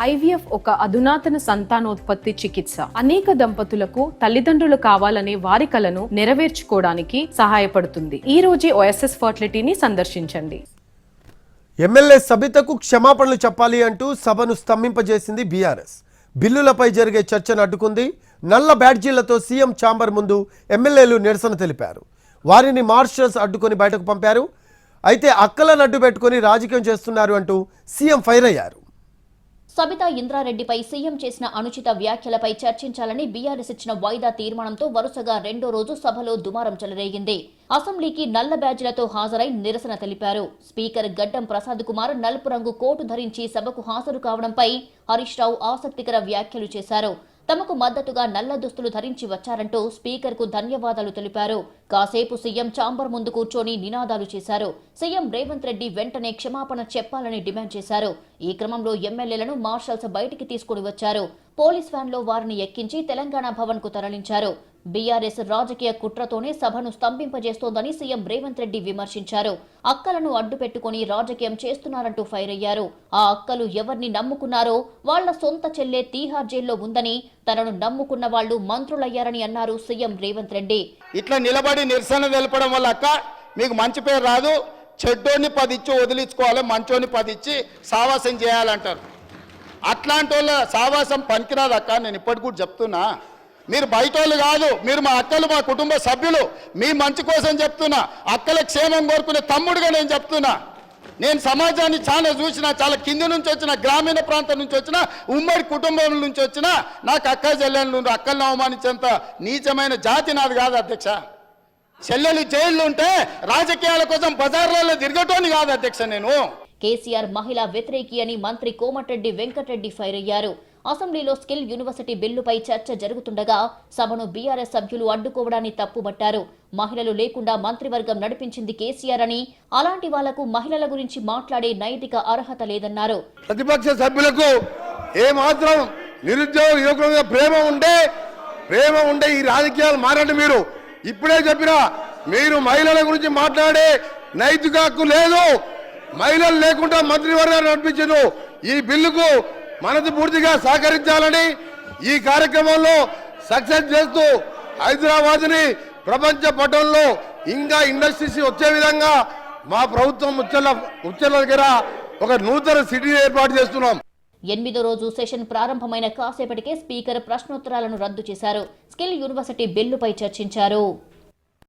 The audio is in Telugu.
ఐవీఎఫ్ ఒక అధునాతన సంతానోత్పత్తి చికిత్స. అనేక దంపతులకు తల్లిదండ్రులు కావాలనే వారి కలను నెరవేర్చుకోవడానికి సహాయపడుతుంది. ఈ రోజే ఓఎస్ఎస్ ఫర్టిలిటీని సందర్శించండి. ఎమ్మెల్యే సబితకు క్షమాపణలు చెప్పాలి అంటూ సభను స్తంభింపజేసింది బీఆర్ఎస్. బిల్లులపై జరిగే చర్చను అడ్డుకుంది. నల్ల బ్యాడ్జీలతో సీఎం ఛాంబర్ ముందు ఎమ్మెల్యేలు నిరసన తెలిపారు. వారిని మార్షల్స్ అడ్డుకొని బయటకు పంపారు. అయితే అక్కలను అడ్డు పెట్టుకుని రాజకీయం చేస్తున్నారు అంటూ సీఎం ఫైర్ అయ్యారు. సబితా ఇంద్రారెడ్డిపై సీఎం చేసిన అనుచిత వ్యాఖ్యలపై చర్చించాలని బీఆర్ఎస్ ఇచ్చిన వాయిదా తీర్మానంతో వరుసగా రెండో రోజు సభలో దుమారం చెలరేగింది. అసెంబ్లీకి నల్ల బ్యాడ్జీలతో హాజరై నిరసన తెలిపారు. స్పీకర్ గడ్డం ప్రసాద్ కుమార్ నలుపు రంగు కోటు ధరించి సభకు హాజరు కావడంపై హరీష్ రావు ఆసక్తికర వ్యాఖ్యలు చేశారు. తమకు మద్దతుగా నల్ల దుస్తులు ధరించి వచ్చారంటూ స్పీకర్ కు ధన్యవాదాలు తెలిపారు. కాసేపు సీఎం ఛాంబర్ ముందు కూర్చొని నినాదాలు చేశారు. సీఎం రేవంత్ రెడ్డి వెంటనే క్షమాపణ చెప్పాలని డిమాండ్ చేశారు. ఈ క్రమంలో ఎమ్మెల్యేలను మార్షల్స్ బయటికి తీసుకుని వచ్చారు. పోలీస్ వ్యాన్లో వారిని ఎక్కించి తెలంగాణ భవన్ కు తరలించారు. బీఆర్ఎస్ రాజకీయ కుట్రతోనే సభను స్తంభింపజేస్తోందని సీఎం రేవంత్ రెడ్డి విమర్శించారు. అక్కలను అడ్డు పెట్టుకుని రాజకీయం చేస్తున్నారంటూ ఫైర్ అయ్యారు. ఆ అక్కలు ఎవరిని నమ్ముకున్నారో వాళ్ల సొంత చెల్లె తీహార్ జైల్లో ఉందని, తనను నమ్ముకున్న వాళ్లు మంత్రులయ్యారని అన్నారు సీఎం రేవంత్ రెడ్డి. ఇట్లా నిలబడి నిరసన తెలపడం వల్ల అక్క మీకు మంచి పేరు రాదు. చెడ్డోని 10 ఇచ్చి వదిలించుకోవాలి, మంచోని 10 ఇచ్చి సావాసం చేయాలంటారు. అట్లాంటి వాళ్ళ సావాసం పనికిరాదు అక్క. నేను ఇప్పటికి కూడా చెప్తున్నా, మీరు బయట వాళ్ళు కాదు, మీరు మా అక్కలు, మా కుటుంబ సభ్యులు. మీ మంచి కోసం చెప్తున్నా. అక్కల క్షేమం కోరుకునే తమ్ముడుగా నేను చెప్తున్నా. నేను సమాజాన్ని చాలా చూసిన, చాలా కింది నుంచి వచ్చిన, గ్రామీణ ప్రాంతం నుంచి వచ్చిన, ఉమ్మడి కుటుంబం నుంచి వచ్చిన, నాకు అక్క చెల్లెళ్ళు అక్కలను అవమానించేంత నీచమైన జాతి నాది కాదు అధ్యక్ష. చెల్లెలు జైళ్ళు ఉంటే రాజకీయాల కోసం బజార్లలో తిరగటోని కాదు అధ్యక్ష నేను. కేసీఆర్ మహిళా వ్యతిరేకి అని మంత్రి కోమటిరెడ్డి వెంకటరెడ్డి ఫైర్ అయ్యారు. అసెంబ్లీలో స్కిల్ యూనివర్సిటీ బిల్లుపై చర్చ జరుగుతుండగా సభను బీఆర్ఎస్ సభ్యులు అడ్డుకోవడాన్ని తప్పుబట్టారు. మహిళలు లేకుండా మంత్రివర్గం నడిపించింది కేసీఆర్ అని, అలాంటి వాళ్లకు మహిళల గురించి మాట్లాడే నైతిక అర్హత లేదన్నారు. ప్రతిపక్ష సభ్యులకు ఏమాత్రం నిరుద్యోగ యువకుల మీద ప్రేమ ఉండే ఈ రాజకీయాలు మారండి. మీరు ఇప్పుడే చెప్పినా, మీరు మహిళల గురించి మాట్లాడే నైతిక హక్కు లేదు. మహిళలు లేకుండా మంత్రివర్గాన్ని నడిపించను. ఈ బిల్లుకు మనసు పూర్తిగా సహకరించాలని, ఈ కార్యక్రమంలో సక్సెస్ చేస్తూ హైదరాబాద్ని ప్రపంచ పటంలో ఇంకా ఇండస్ట్రీస్ వచ్చే విధంగా మా ప్రభుత్వం ఉచ్చల దగ్గర ఒక నూతన సిటీ ఏర్పాటు చేస్తున్నాం. 8వ రోజు సెషన్ ప్రారంభమైన కాసేపటికే స్పీకర్ ప్రశ్నోత్తరాలను రద్దు చేశారు. స్కిల్ యూనివర్సిటీ బిల్లుపై చర్చించారు.